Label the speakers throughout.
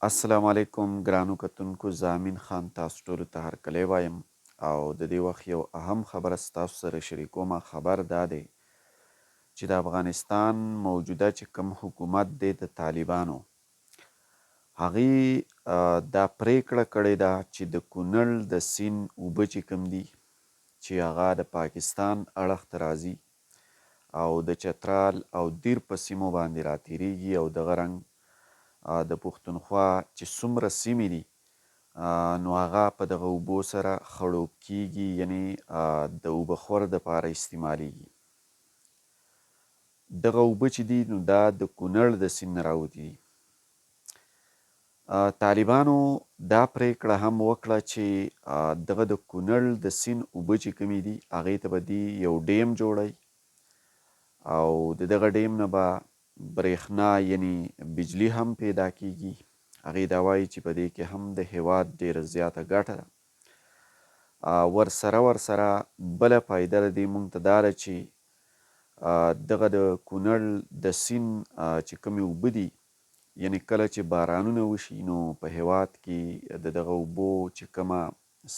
Speaker 1: السلام علیکم ګرانو کتونکو، زه امین خان تاسو ټولو ته هرکلی وایم او د دې وخت یو اهم خبره ستاسو سره شریکومه. خبر دا دی چې د افغانستان موجوده چې کوم حکومت دی د طالبانو، هغې دا پریکړه کړې ده چې د کونړ د سیند اوبه چې کوم دي چې هغه د پاکستان اړخ ته راځي او د چترال او دیر په سیمو باندې راتیریږي او دغه رنګ د پښتونخوا چې څومره سیمې دي نو هغه په دغه اوبو سره خړوب کیږي، یعنی د اوبهخور دپاره استعمالیږي. دغه اوبه چې دي نو دا د کونړ د سیند نه راوتي دي. طالبانو دا پریکړه هم وکړه چې دغه د کونړ د سیند اوبه چې کومې دي هغې ته به دوی یو ډیم جوړوي او د دغه ډیم نه به برېښنا یعنی بجلی هم پیدا کیږي. هغې دا وایي چې په دې کې هم د هیواد ډېره زیاته ګټه ده. ورسره بله فایده د دې موږ ته دا ده چې دغه د کونړ د سیند چې کومې اوبه دي، یعنی کله چې بارانونه وشي نو په هیواد کې د دغه اوبو چې کومه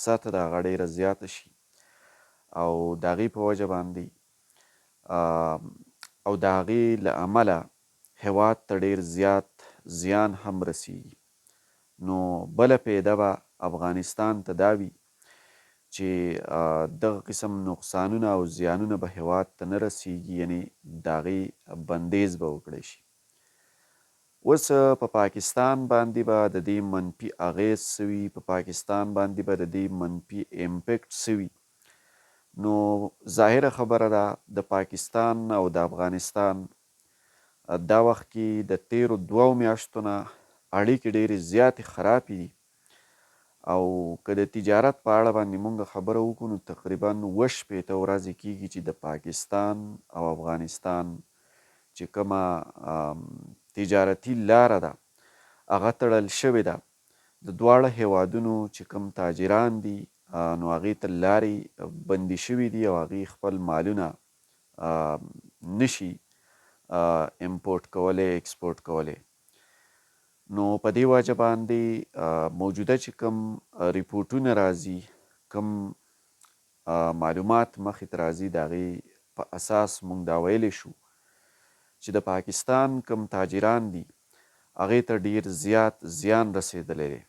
Speaker 1: سطح ده هغه ډېره زیاته شي او د هغې په وجه باندې او د هغې له امله هیواد ته ډېر زیات زیان هم رسیږي. نو بله پیده به افغانستان ته دا وي چې دغه قسم نقصانونه او زیانونه به هیواد ته نه رسیږي، یعنی د هغې بندیز به وکړی شي. اوس په پاکستان باندې به د دې منفي اغیز څه وي، په پاکستان باندې به د دې منفي امپیکټ څه وي. نو ظاهره خبره ده د پاکستان او د افغانستان دا وخت کې د تیرو 2 میاشتو نه اړیکې ډېرې زیاتې خرابې دي او که د تجارت په اړه باندې مونږ خبره وکړو نو تقریبا 80 ورځې کیږي چې د پاکستان او افغانستان چې کومه تجارتي لاره ده هغه تړل شوې ده. د دواړه هیوادونو چې کوم تاجران دي نو هغې ته لارې بندي شوي دي او هغې خپل مالونه نشي امپورټ کولی ایکسپورټ کولی. نو په دې وجه باندې موجوده چې کوم ریپورټونه راځي، کوم معلومات مخې ته راځي، د هغې په اساس موږ دا ویلی شو چې د پاکستان کوم تاجران دي هغې ته ډیر زیات زیان رسېدلی دی.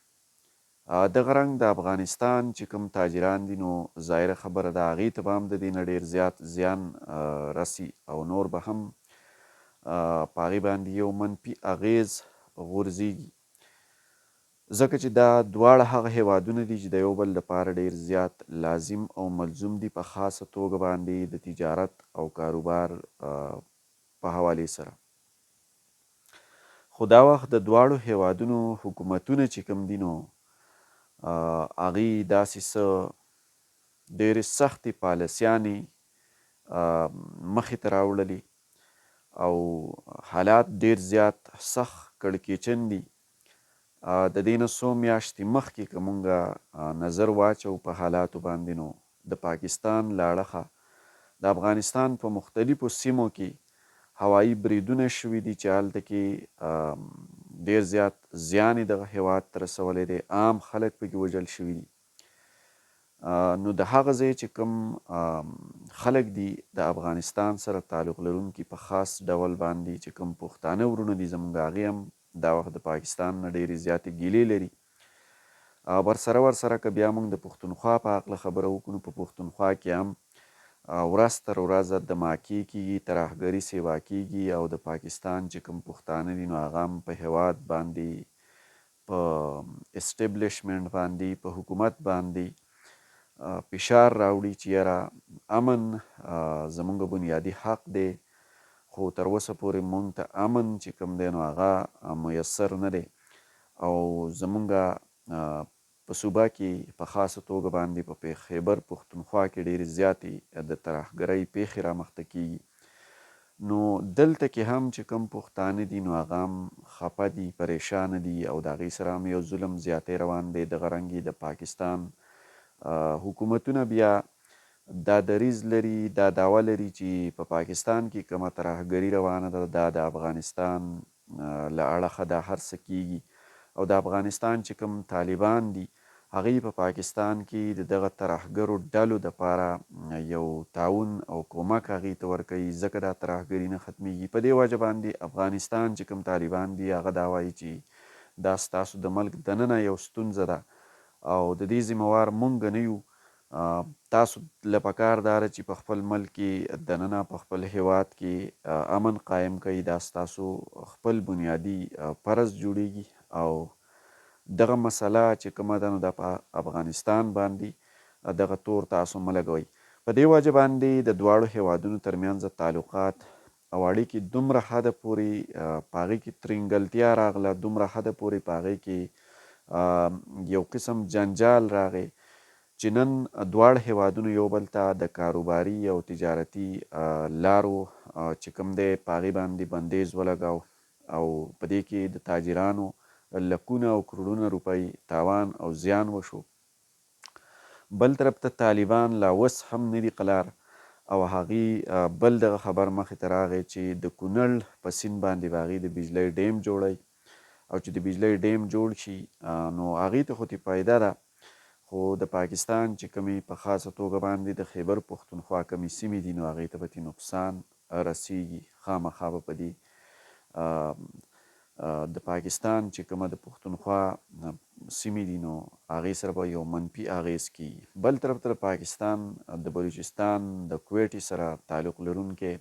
Speaker 1: دغه رنګ د افغانستان چې کوم تاجران دي نو ظاهره خبره ده هغې ته به هم د دې نه ډیر زیات زیان رسي او نور به هم په هغې باندې یو منفي اغیز غورځېږي، ځکه چې دا دواړه هغه هیوادونه دي چې د یو بل لپاره ډیر زیات لازم او ملزوم دي، په خاصه توګه باندې د تجارت او کاروبار په حوالې سره. خو دا وخت د دواړو هیوادونو حکومتونه چې کوم دي نو هغې داسې څه ډېرې سختې پالیسیانې مخې ته راوړلي او حالات ډیر زیات سخت کړکېچن دي. د دې نه څو میاشتې مخکې که مونږ نظر واچو په حالاتو باندې نو د پاکستان له اړخه د افغانستان په مختلفو سیمو کې هوایي بریدونه شوي دي چې هلته کې ډیر زیات زیان یې دغه هیواد ته رسولی دی، عام خلک پکې وژل شوي دي. نو د هغه ځای چې کوم خلک دي د افغانستان سره تعلق لرونکي په خاص ډول باندې چې کوم پښتانه ورونه دي زموږ، هغې هم دا وخت د پاکستان نه ډېرې زیاتې ګیلې لري. ورسره که بیا موږ د پښتونخوا په هکله خبره وکړو، په پښتونخوا کې هم ورځ تر ورځه دماکې کیږي، ترهګري سیوا کیږي او د پاکستان چې کوم پښتانه دي نو هغه هم په هیواد باندې، په اسټبلیشمنټ باندې، په حکومت باندې فشار راوړي چې یاره امن زموږ بنیادي حق دی، خو تر اوسه پورې موږ ته امن چې کوم دی نو هغه میسر نه دی او زموږ په صوبه کې په خاصه توګه باندې په خیبر پښتونخوا کې ډېرې زیاتې د ترهګرۍ پیښې رامخته کیږي. نو دلته کې هم چې کوم پښتانه دي نو هغه هم خفه دي، پریشانه دي او د هغې سره هم یو ظلم زیاتی روان دی. دغه رنګې د پاکستان حکومتونه بیا دا دریځ لري، دا دعوه لري چې په پاکستان کې کومه ترهګري روانه ده دا د افغانستان له اړخه دا هر څه کیږي او د افغانستان چې کوم طالبان دي هغوی په پاکستان کې د دغه ترهګرو ډلو دپاره یو تعاون او کومک هغوی ته ورکوي، ځکه دا ترهګري نه ختمیږي. په دې وجه باندې افغانستان چې کوم طالبان دي هغه دا وایي چې دا ستاسو د ملک دننه یو ستونزه ده او د دې ذمهوار مونږ نه یو. تاسو له پکار دا ده چې په خپل ملک کې دننه په خپل هیواد کې امن قایم کوي. دا ستاسو خپل بنیادي فرض جوړیږي او دغه مسله چې کومه ده نو دا په افغانستان باندې دغه تور تاسو مه لګوئ. په دې وجه باندې د دواړو هیوادونو ترمنځ تعلقات او اړیکې دومره حده پورې په هغې کې ترینګلتیا راغله، دومره حده پورې په هغې کې یو قسم جنجال راغی چې نن دواړه هیوادونو یو بل ته د کاروباري او تجارتي لارو چې کوم دی په هغې باندې بندیز ولګاو او په دې کې د تاجرانو لکونه او کروڑونه روپۍ تاوان او زیان وشو. بل طرف ته طالبان لا اوس هم نه دي قلار او هغې بل دغه خبر مخې ته راغی چې د کونړ په سیند باندې به هغې د بجلۍ ډیم جوړوي او چې د بجلۍ ډیم جوړ شي نو هغې ته خو ترې فایده ده، خو د پاکستان چې کومې په خاصه توګه باندې د خیبر پښتونخوا کومې سیمې دي نو هغې ته به ترې نقصان رسیږي. خامخا به په دې د پاکستان چې کومه د پښتونخوا سیمې دي نو هغې سره به یو منفي اغیز کیږي. بل طرف ته د پاکستان د بلوچستان د کویټې سره تعلق لرونکی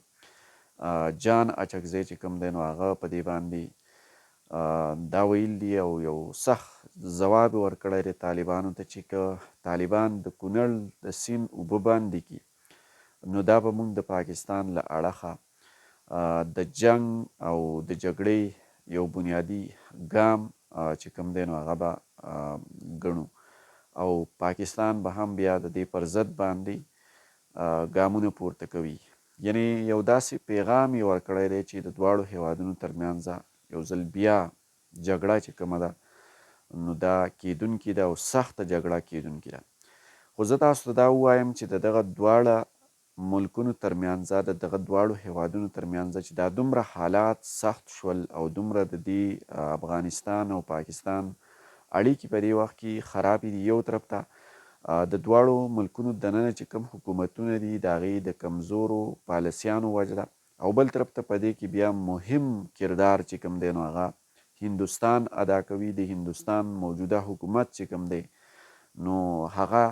Speaker 1: جان اچکزی چې کوم دی نو هغه په دې باندې دا ویل دي او یو سخت ځواب ورکړی دی طالبانو ته چې که طالبان د کونړ د سیند اوبه بندې کړي نو دا به موږ د پاکستان له اړخه د جنګ او د جګړې یو بنیادي ګام چې کوم دی نو هغه به ګڼو او پاکستان به هم بیا د دې پر ضد باندې ګامونه پورته کوي. یعنی یو داسې پیغام یې ورکړی دی چې د دواړو هیوادونو ترمنځ یو ځل بیا جګړه چې کومه ده نو دا کیدونکې ده او سخته جګړه کیدونکې ده. خو زه تاسو ته دا ووایم چې د دغه دواړه ملکونو ترمنځ د دغه دواړو هیوادونو ترمنځ چې دا دومره حالات سخت شول او دومره د دې افغانستان او پاکستان اړیکې په دې وخت کې خرابې دي. یو طرف ته د دواړو ملکونو دننه چې کوم حکومتونه دي د هغې د کمزورو پالیسیانو وجه ده او بل طرف ته په دې کې بیا مهم کردار چې کوم دی نو هغه هندوستان ادا کوي. د هندوستان موجوده حکومت چې کوم دی نو هغه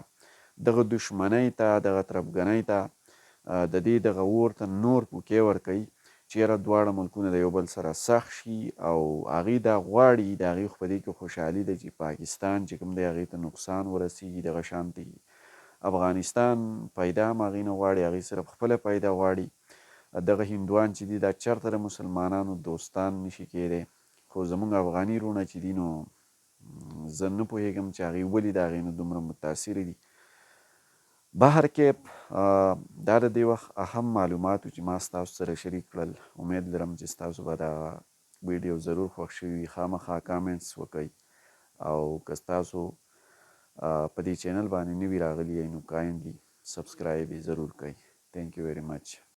Speaker 1: دغه دشمنۍ ته دغه تربګنۍ ته د دې دغه اور ته نور پوکې ورکوي چې یاره دواړه ملکونه د یو بل سره سخت شي او هغې دا غواړي د هغې خو په دې کې خوشحالي ده چې پاکستان چې کوم دی هغې ته نقصان ورسیږي. دغه شانتې افغانستان پیدا هم هغې نه غواړي، هغې صرف خپله پیدا غواړي. دغه هندوان چې دي دا چېرته د مسلمانانو دوستان نشي کیدی، خو زموږ افغاني وروڼه چې دي نو زه نه پوهېږم چې هغې ولې د هغې نه دومره متاثرې دي. بهر کیف دا د دې وخت اهم معلومات چې ما ستاسو سره شریک کړل. امید لرم چې ستاسو به دا ویډیو ضرور خوښ شوي وي. خامخا کامنټس وکئ او که ستاسو په دې چینل باندې نوي راغلي یئ نو کایندلی سبسکرایب یې ضرور کئ. تھینک یو ویری مچ.